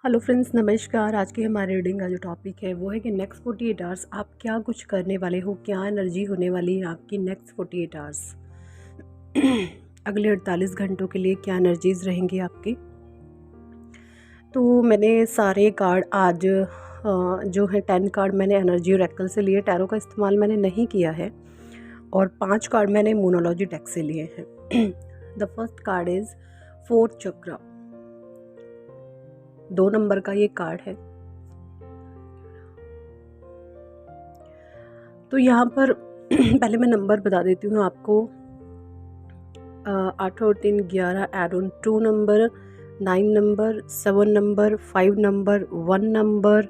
Hello friends, नमस्कार। आज की हमारी रीडिंग का जो टॉपिक है वो है कि नेक्स्ट 48 आवर्स आप क्या कुछ करने वाले हो, क्या एनर्जी होने वाली है आपकी नेक्स्ट 48 आवर्स। अगले 48 घंटों के लिए क्या एनर्जीज रहेंगी आपकी। तो मैंने सारे कार्ड आज जो है 10 कार्ड मैंने एनर्जी ओरेकल से लिए। टैरो का इस्तेमाल मैंने नहीं किया है और 5 कार्ड मैंने मोनोलॉजी डेक से लिए हैं। The first card is 4th चक्र। 2 नंबर का ये कार्ड है। तो यहाँ पर पहले मैं नंबर बता देती हूँ आपको। 8 और 3 11, add on 2 number, 9 number, 7 number, 5 number, 1 number,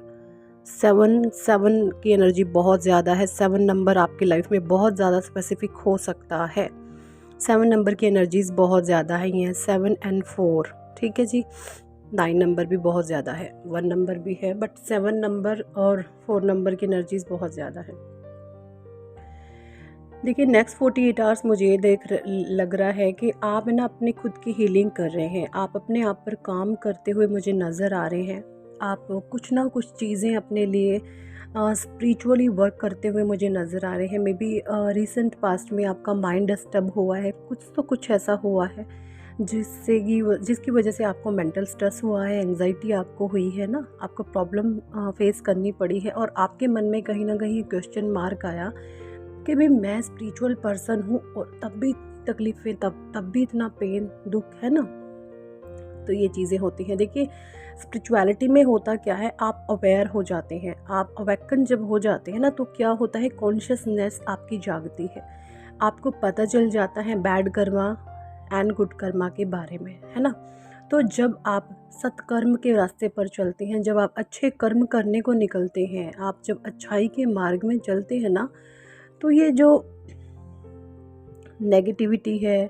7 की एनर्जी बहुत ज़्यादा है। 7 नंबर आपकी लाइफ में बहुत ज़्यादा स्पेसिफिक हो सकता है। 7 नंबर की एनर्जीज बहुत ज़्यादा है। ये 7 and 4, ठीक है जी। 9 नंबर भी बहुत ज़्यादा है, 1 नंबर भी है, बट 7 नंबर और 4 नंबर की एनर्जीज बहुत ज़्यादा है। देखिए, नेक्स्ट 48 आवर्स मुझे लग रहा है कि आप है ना अपनी खुद की हीलिंग कर रहे हैं। आप अपने आप पर काम करते हुए मुझे नज़र आ रहे हैं। आप कुछ ना कुछ चीज़ें अपने लिए स्पिरिचुअली वर्क करते हुए मुझे नज़र आ रहे हैं। मे बी रिसेंट पास्ट में आपका माइंड डिस्टर्ब हुआ है, कुछ ऐसा हुआ है जिसकी वजह से आपको मेंटल स्ट्रेस हुआ है, एंग्जाइटी आपको हुई है ना, आपको प्रॉब्लम फेस करनी पड़ी है। और आपके मन में कहीं ना कहीं क्वेश्चन मार्क आया कि भाई मैं स्पिरिचुअल पर्सन हूँ और तब भी तकलीफ़ें, तब भी इतना पेन, दुख है ना। तो ये चीज़ें होती हैं। देखिए, स्पिरिचुअलिटी में होता क्या है, आप अवेयर हो जाते हैं। आप अवेकन जब हो जाते हैं ना, तो क्या होता है, कॉन्शियसनेस आपकी जागती है। आपको पता चल जाता है bad Karma and good Karma के बारे में, है ना। तो जब आप सत्कर्म के रास्ते पर चलते हैं, जब आप अच्छे कर्म करने को निकलते हैं, आप जब अच्छाई के मार्ग में चलते हैं ना, तो ये जो नेगेटिविटी है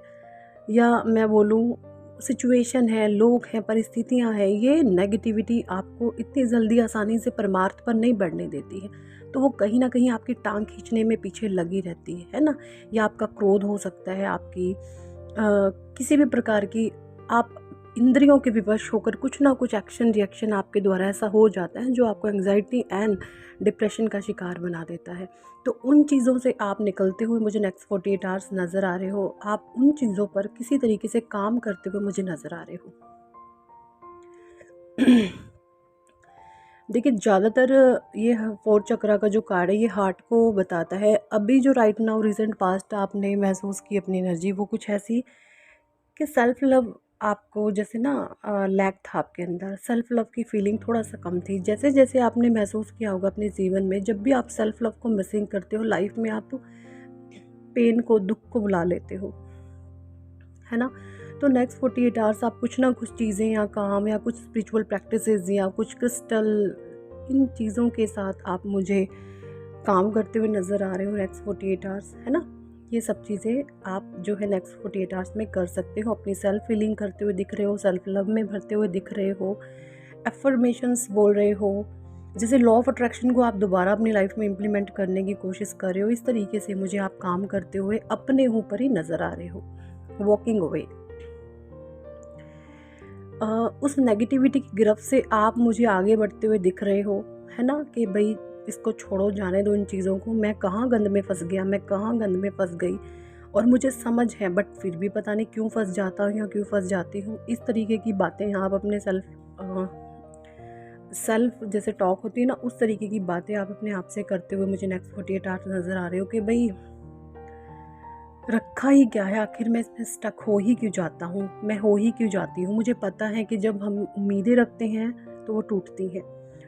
या मैं बोलूँ सिचुएशन है, लोग हैं, परिस्थितियां हैं, ये नेगेटिविटी आपको इतनी जल्दी आसानी से परमार्थ पर नहीं बढ़ने देती है। तो वो कहीं ना कहीं आपकी टांग खींचने में पीछे लगी रहती है ना। या आपका क्रोध हो सकता है, आपकी किसी भी प्रकार की, आप इंद्रियों के विवश होकर कुछ ना कुछ एक्शन रिएक्शन आपके द्वारा ऐसा हो जाता है जो आपको एंग्जाइटी एंड डिप्रेशन का शिकार बना देता है। तो उन चीज़ों से आप निकलते हुए मुझे नेक्स्ट 48 आवर्स नज़र आ रहे हो। आप उन चीज़ों पर किसी तरीके से काम करते हुए मुझे नज़र आ रहे हो। देखिए, ज़्यादातर ये 4th चक्रा का जो कार्ड है ये हार्ट को बताता है। अभी जो राइट नाउ रिसेंट पास्ट आपने महसूस की अपनी एनर्जी, वो कुछ ऐसी कि सेल्फ लव आपको जैसे ना लैक था आपके अंदर। सेल्फ लव की फीलिंग थोड़ा सा कम थी। जैसे जैसे आपने महसूस किया होगा अपने जीवन में, जब भी आप सेल्फ लव को मिसिंग करते हो लाइफ में, आप पेन को, दुख को बुला लेते हो, है ना। तो नेक्स्ट 48 आवर्स आप कुछ ना कुछ चीज़ें या काम या कुछ स्पिरिचुअल प्रैक्टिसेस या कुछ क्रिस्टल, इन चीज़ों के साथ आप मुझे काम करते हुए नज़र आ रहे हो नेक्स्ट 48 आवर्स, है ना। ये सब चीज़ें आप जो है नेक्स्ट 48 आवर्स में कर सकते हो। अपनी सेल्फ हीलिंग करते हुए दिख रहे हो, सेल्फ लव में भरते हुए दिख रहे हो, एफर्मेशंस बोल रहे हो, जैसे लॉ ऑफ अट्रैक्शन को आप दोबारा अपनी लाइफ में इम्प्लीमेंट करने की कोशिश कर रहे हो। इस तरीके से मुझे आप काम करते हुए अपने ऊपर ही नज़र आ रहे हो, वॉकिंग अवे। उस नेगेटिविटी की गिरफ्त से आप मुझे आगे बढ़ते हुए दिख रहे हो, है ना, कि भाई इसको छोड़ो, जाने दो इन चीज़ों को। मैं कहाँ गंद में फंस गया, मैं कहाँ गंद में फंस गई, और मुझे समझ है बट फिर भी पता नहीं क्यों फंस जाता हूँ या क्यों फंस जाती हूँ। इस तरीके की बातें आप अपने सेल्फ जैसे टॉक होती है ना, उस तरीके की बातें आप अपने आप से करते हुए मुझे नेक्स्ट 48 आवर्स नज़र आ रहे हो कि भाई रखा ही क्या है, आखिर मैं इसमें स्टक हो ही क्यों जाता हूँ, मैं हो ही क्यों जाती हूँ। मुझे पता है कि जब हम उम्मीदें रखते हैं तो वो टूटती हैं।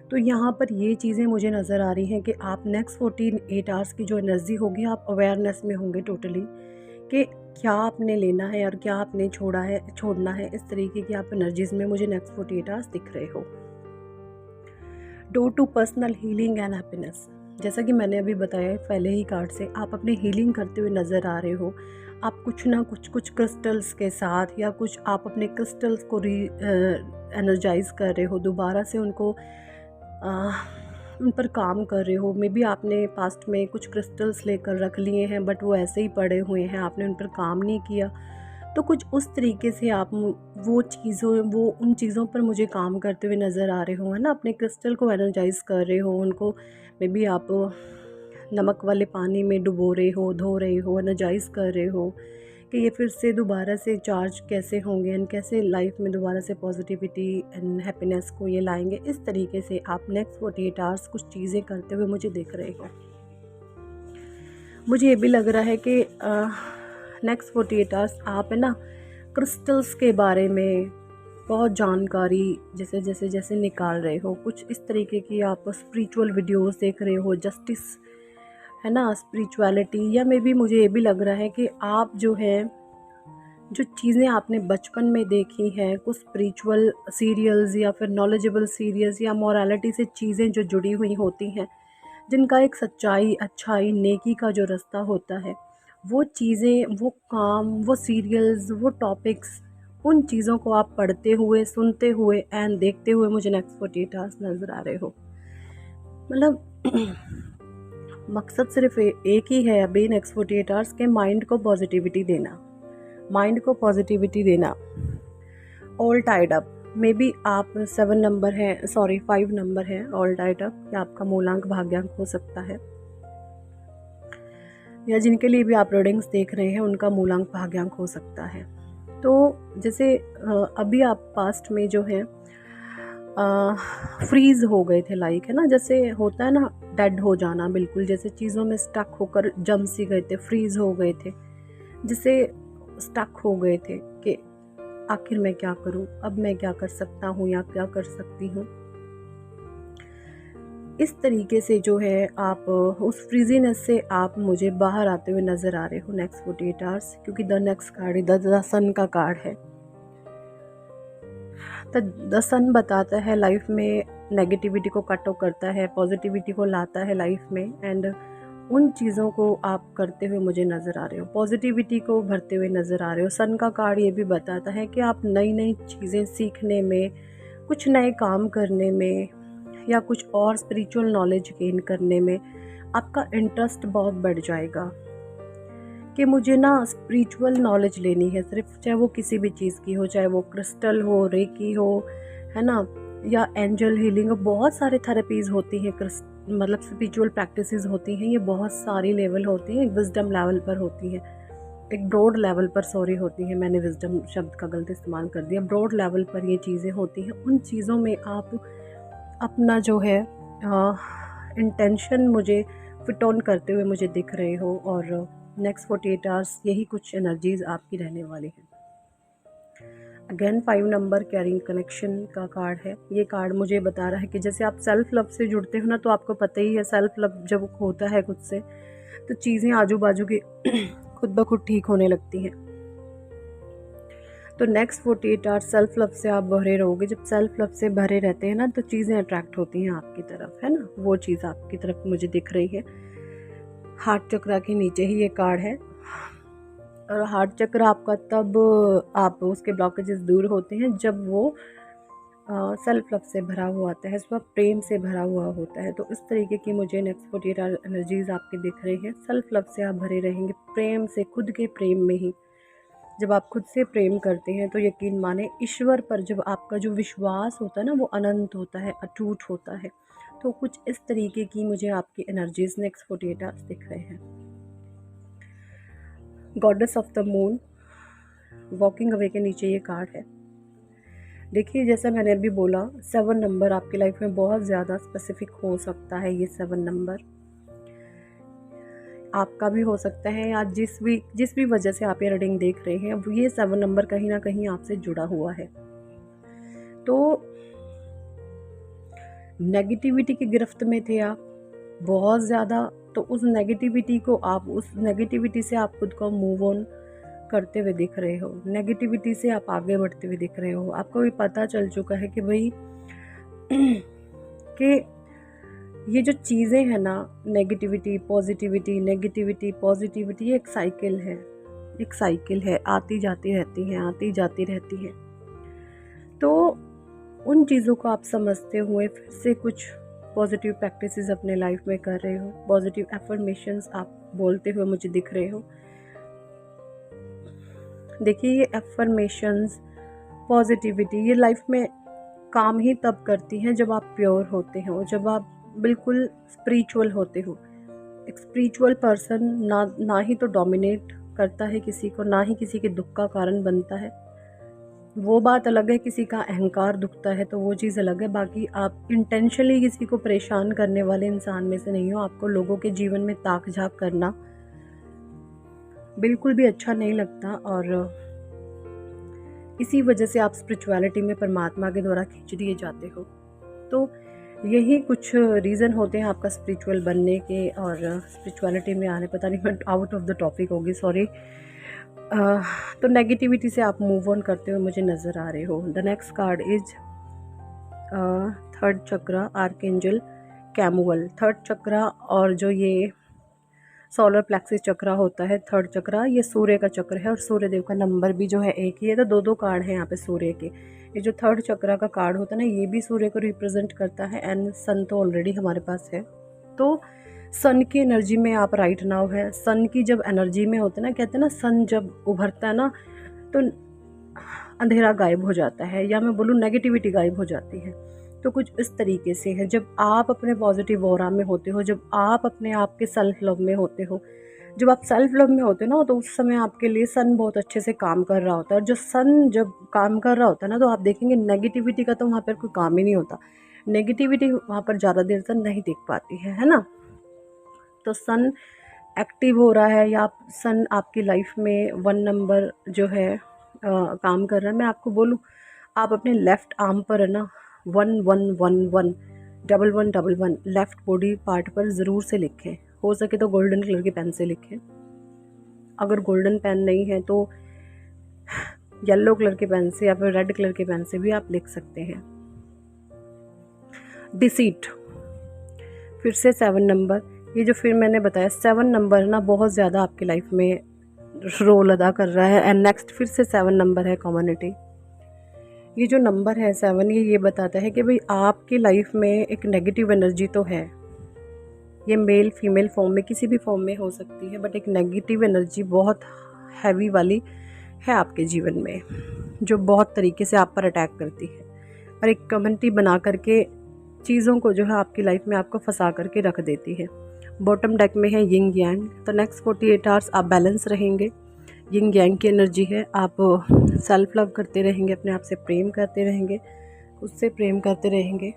तो यहाँ पर ये चीज़ें मुझे नज़र आ रही हैं कि आप नेक्स्ट 48 आवर्स की जो एनर्जी होगी, आप अवेयरनेस में होंगे टोटली कि क्या आपने लेना है और क्या आपने छोड़ना है। इस तरीके की आप एनर्जीज में मुझे नेक्स्ट 48 आवर्स दिख रहे हो। Door to personal healing and happiness, जैसा कि मैंने अभी बताया पहले ही कार्ड से, आप अपनी हीलिंग करते हुए नज़र आ रहे हो। आप कुछ ना कुछ क्रिस्टल्स के साथ या कुछ आप अपने क्रिस्टल्स को एनर्जाइज कर रहे हो, दोबारा से उनको उन पर काम कर रहे हो। मे बी आपने पास्ट में कुछ क्रिस्टल्स लेकर रख लिए हैं बट वो ऐसे ही पड़े हुए हैं, आपने उन पर काम नहीं किया। तो कुछ उस तरीके से आप वो उन चीज़ों पर मुझे काम करते हुए नज़र आ रहे हो, है ना। अपने क्रिस्टल को एनर्जाइज़ कर रहे हो, उनको मे बी आप नमक वाले पानी में डुबो रहे हो, धो रहे हो, एनर्जाइज़ कर रहे हो कि ये फिर से दोबारा से चार्ज कैसे होंगे एंड कैसे लाइफ में दोबारा से पॉजिटिविटी एंड हैप्पीनेस को ये लाएंगे। इस तरीके से आप नेक्स्ट 48 आवर्स कुछ चीज़ें करते हुए मुझे दिख रहे हो। मुझे ये भी लग रहा है कि नेक्स्ट 48 आवर्स आप, है ना, क्रिस्टल्स के बारे में बहुत जानकारी जैसे जैसे जैसे निकाल रहे हो। कुछ इस तरीके की आप स्पिरिचुअल वीडियोस देख रहे हो, जस्टिस, है ना, स्पिरिचुअलिटी, या मे बी मुझे ये भी लग रहा है कि आप जो है, जो चीज़ें आपने बचपन में देखी हैं, कुछ स्पिरिचुअल सीरियल्स या फिर नॉलेजेबल सीरियल्स या मोरालिटी से चीज़ें जो जुड़ी हुई होती हैं, जिनका एक सच्चाई, अच्छाई, नेकी का जो रास्ता होता है, वो चीज़ें, वो काम, वो सीरियल्स, वो टॉपिक्स, उन चीज़ों को आप पढ़ते हुए, सुनते हुए एंड देखते हुए मुझे नेक्स्ट 48 आवर्स नज़र आ रहे हो। मतलब मकसद सिर्फ एक ही है अभी नेक्स्ट 48 आवर्स के, माइंड को पॉजिटिविटी देना, माइंड को पॉजिटिविटी देना। All tied up, may be आप 7 नंबर है, सॉरी 5 नंबर है, ऑल टाइड अप, या आपका मूलांक भाग्यांक हो सकता है, या जिनके लिए भी आप रीडिंग्स देख रहे हैं उनका मूलांक भाग्यांक हो सकता है। तो जैसे अभी आप पास्ट में जो है फ्रीज हो गए थे, लाइक, है ना, जैसे होता है ना डेड हो जाना, बिल्कुल जैसे चीज़ों में स्टक होकर जम सी गए थे, फ्रीज हो गए थे, जिसे स्टक हो गए थे कि आखिर मैं क्या करूं, अब मैं क्या कर सकता हूं या क्या कर सकती हूं। इस तरीके से जो है आप उस फ्रीजीनेस से आप मुझे बाहर आते हुए नज़र आ रहे हो नेक्स्ट 48 आवर्स, क्योंकि द नेक्स्ट कार्ड द सन का कार्ड है। द सन बताता है लाइफ में नेगेटिविटी को कट ऑफ करता है, पॉजिटिविटी को लाता है लाइफ में, एंड उन चीज़ों को आप करते हुए मुझे नज़र आ रहे हो, पॉजिटिविटी को भरते हुए नज़र आ रहे हो। सन का कार्ड ये भी बताता है कि आप नई नई चीज़ें सीखने में, कुछ नए काम करने में, या कुछ और स्पिरिचुअल नॉलेज गेन करने में आपका इंटरेस्ट बहुत बढ़ जाएगा कि मुझे ना स्पिरिचुअल नॉलेज लेनी है सिर्फ, चाहे वो किसी भी चीज़ की हो, चाहे वो क्रिस्टल हो, रेकी हो, है ना, या एंजल हीलिंग हो। बहुत सारे थेरेपीज़ होती हैं, मतलब स्पिरिचुअल प्रैक्टिसेस होती हैं, ये बहुत सारी लेवल होती हैं, एक विजडम लेवल पर होती हैं, एक ब्रॉड लेवल पर, सॉरी, होती हैं, मैंने विजडम शब्द का गलत इस्तेमाल कर दिया, ब्रॉड लेवल पर ये चीज़ें होती हैं। उन चीज़ों में आप अपना जो है इंटेंशन मुझे फिट ऑन करते हुए मुझे दिख रहे हो, और नेक्स्ट 48 आवर्स यही कुछ एनर्जीज आपकी रहने वाली हैं। अगेन 5 नंबर कैरिंग कनेक्शन का कार्ड है। ये कार्ड मुझे बता रहा है कि जैसे आप सेल्फ लव से जुड़ते हो ना, तो आपको पता ही है सेल्फ लव जब होता है खुद से, तो चीज़ें आजू बाजू की खुद ब खुद ठीक होने लगती हैं। तो नेक्स्ट 48 आवर्स सेल्फ लव से आप भरे रहोगे। जब सेल्फ लव से भरे रहते हैं ना, तो चीज़ें अट्रैक्ट होती हैं आपकी तरफ, है ना, वो चीज़ आपकी तरफ मुझे दिख रही है। हार्ट चक्रा के नीचे ही ये कार्ड है, और हार्ट चक्र आपका तब आप उसके ब्लॉकेजेस दूर होते हैं जब वो सेल्फ लव से भरा हुआ आता है, स्वयं प्रेम से भरा हुआ होता है। तो इस तरीके की मुझे नेक्स्ट 48 आवर एनर्जीज आपकी दिख रही है। सेल्फ लव से आप भरे रहेंगे, प्रेम से, खुद के प्रेम में ही। जब आप खुद से प्रेम करते हैं तो यकीन माने ईश्वर पर जब आपका जो विश्वास होता है ना, वो अनंत होता है, अटूट होता है। तो कुछ इस तरीके की मुझे आपकी एनर्जीज नेक्स्ट 48 आवर्स दिख रहे हैं। Goddess of the moon, walking away के नीचे ये कार्ड है। देखिए, जैसा मैंने अभी बोला, 7 नंबर आपकी लाइफ में बहुत ज़्यादा स्पेसिफिक हो सकता है। ये 7 नंबर आपका भी हो सकता है, या जिस भी वजह से आप ये रीडिंग देख रहे हैं, अब ये 7 नंबर कहीं ना कहीं आपसे जुड़ा हुआ है। तो नेगेटिविटी की गिरफ्त में थे आप बहुत ज़्यादा, तो उस नेगेटिविटी से आप खुद को मूव ऑन करते हुए दिख रहे हो, नेगेटिविटी से आप आगे बढ़ते हुए दिख रहे हो। आपको भी पता चल चुका है कि भाई कि ये जो चीज़ें हैं ना, नेगेटिविटी पॉजिटिविटी, ये एक साइकिल है, आती जाती रहती है। तो उन चीज़ों को आप समझते हुए फिर से कुछ पॉजिटिव प्रैक्टिसेस अपने लाइफ में कर रहे हो, पॉजिटिव एफर्मेशंस आप बोलते हुए मुझे दिख रहे हो। देखिए ये एफर्मेशंस, पॉजिटिविटी, ये लाइफ में काम ही तब करती हैं जब आप प्योर होते हो, जब आप बिल्कुल स्पिरिचुअल होते हो। एक स्पिरिचुअल पर्सन ना ही तो डोमिनेट करता है किसी को, ना ही किसी के दुख का कारण बनता है। वो बात अलग है, किसी का अहंकार दुखता है तो वो चीज़ अलग है। बाकी आप इंटेंशनली किसी को परेशान करने वाले इंसान में से नहीं हो। आपको लोगों के जीवन में ताक झाँक करना बिल्कुल भी अच्छा नहीं लगता, और इसी वजह से आप स्पिरिचुअलिटी में परमात्मा के द्वारा खींच दिए जाते हो। तो यही कुछ रीज़न होते हैं आपका स्पिरिचुअल बनने के और स्पिरिचुअलिटी में आने। पता नहीं मैं आउट ऑफ द टॉपिक होगी, सॉरी। तो नेगेटिविटी से आप मूव ऑन करते हुए मुझे नज़र आ रहे हो। The next card is third chakra, archangel Camael. Third chakra और जो ये सोलर प्लेक्सिस चक्रा होता है, थर्ड चक्रा, ये सूर्य का चक्र है और सूर्य देव का नंबर भी जो है एक ही है। तो दो दो कार्ड हैं यहाँ पे सूर्य के। ये जो थर्ड चक्रा का कार्ड होता है ना, ये भी सूर्य को रिप्रेजेंट करता है, एंड सन तो ऑलरेडी हमारे पास है। तो सन की एनर्जी में आप राइट नाउ है। सन की जब एनर्जी में होते हैं ना, कहते हैं ना सन जब उभरता है ना तो अंधेरा गायब हो जाता है, या मैं बोलूँ नेगेटिविटी गायब हो जाती है। तो कुछ इस तरीके से है, जब आप अपने पॉजिटिव ऑरा में होते हो, जब आप अपने आप के सेल्फ लव में होते हो, जब आप सेल्फ लव में होते हो ना, तो उस समय आपके लिए सन बहुत अच्छे से काम कर रहा होता है। और जो सन जब काम कर रहा होता है ना, तो आप देखेंगे नेगेटिविटी का तो वहाँ पर कोई काम ही नहीं होता। नेगेटिविटी वहाँ पर ज़्यादा देर तक नहीं टिक पाती है ना। तो सन एक्टिव हो रहा है, या सन आपकी लाइफ में 1 नंबर जो है काम कर रहा है। मैं आपको बोलूँ, आप अपने लेफ़्ट आर्म पर है ना 1111 1111 लेफ़्ट बॉडी पार्ट पर ज़रूर से लिखें। हो सके तो गोल्डन कलर की पेन से लिखें। अगर गोल्डन पेन नहीं है तो येलो कलर के पेन से या फिर रेड कलर के पेन से भी आप लिख सकते हैं। डिसीट, फिर से 7 नंबर, ये जो फिर मैंने बताया 7 नंबर ना बहुत ज़्यादा आपकी लाइफ में रोल अदा कर रहा है। एंड नेक्स्ट फिर से 7 नंबर है, कम्युनिटी। ये जो नंबर है 7, ये बताता है कि भाई आपकी लाइफ में एक नेगेटिव एनर्जी तो है। ये मेल फीमेल फॉर्म में, किसी भी फॉर्म में हो सकती है, बट एक नेगेटिव एनर्जी बहुत हैवी वाली है आपके जीवन में, जो बहुत तरीके से आप पर अटैक करती है और एक कम्युनिटी बना करके चीज़ों को जो है आपकी लाइफ में आपको फंसा करके रख देती है। बॉटम डेक में है यिंग यांग। तो नेक्स्ट 48 आवर्स आप बैलेंस रहेंगे। यिंग यांग की एनर्जी है, आप सेल्फ लव करते रहेंगे, अपने आप से प्रेम करते रहेंगे, उससे प्रेम करते रहेंगे।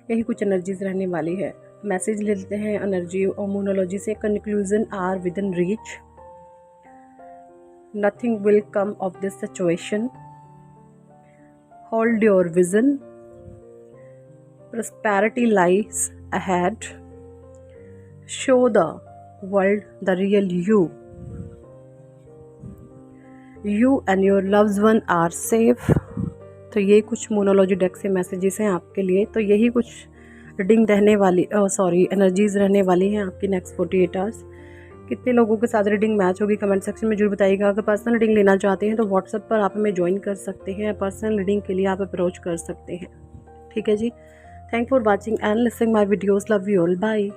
यही कुछ एनर्जीज रहने वाली है। मैसेज लेते हैं एनर्जी और मोनोलॉजी से। Conclusion are within reach, nothing will come of this situation, hold your vision, prosperity lies ahead, show the world the real you and your loved one are safe। तो ये कुछ मोनोलॉजी deck से messages हैं आपके लिए। तो यही कुछ रीडिंग रहने वाली एनर्जीज रहने वाली हैं आपकी नेक्स्ट 48 आवर्स। कितने लोगों के साथ रीडिंग मैच होगी कमेंट सेक्शन में जरूर बताइएगा। अगर पर्सनल रीडिंग लेना चाहते हैं तो व्हाट्सएप पर आप हमें ज्वाइन कर सकते हैं, पर्सनल रीडिंग के लिए आप अप्रोच कर सकते हैं। ठीक है जी। Thanks for watching and listening my videos. Love you all. Bye.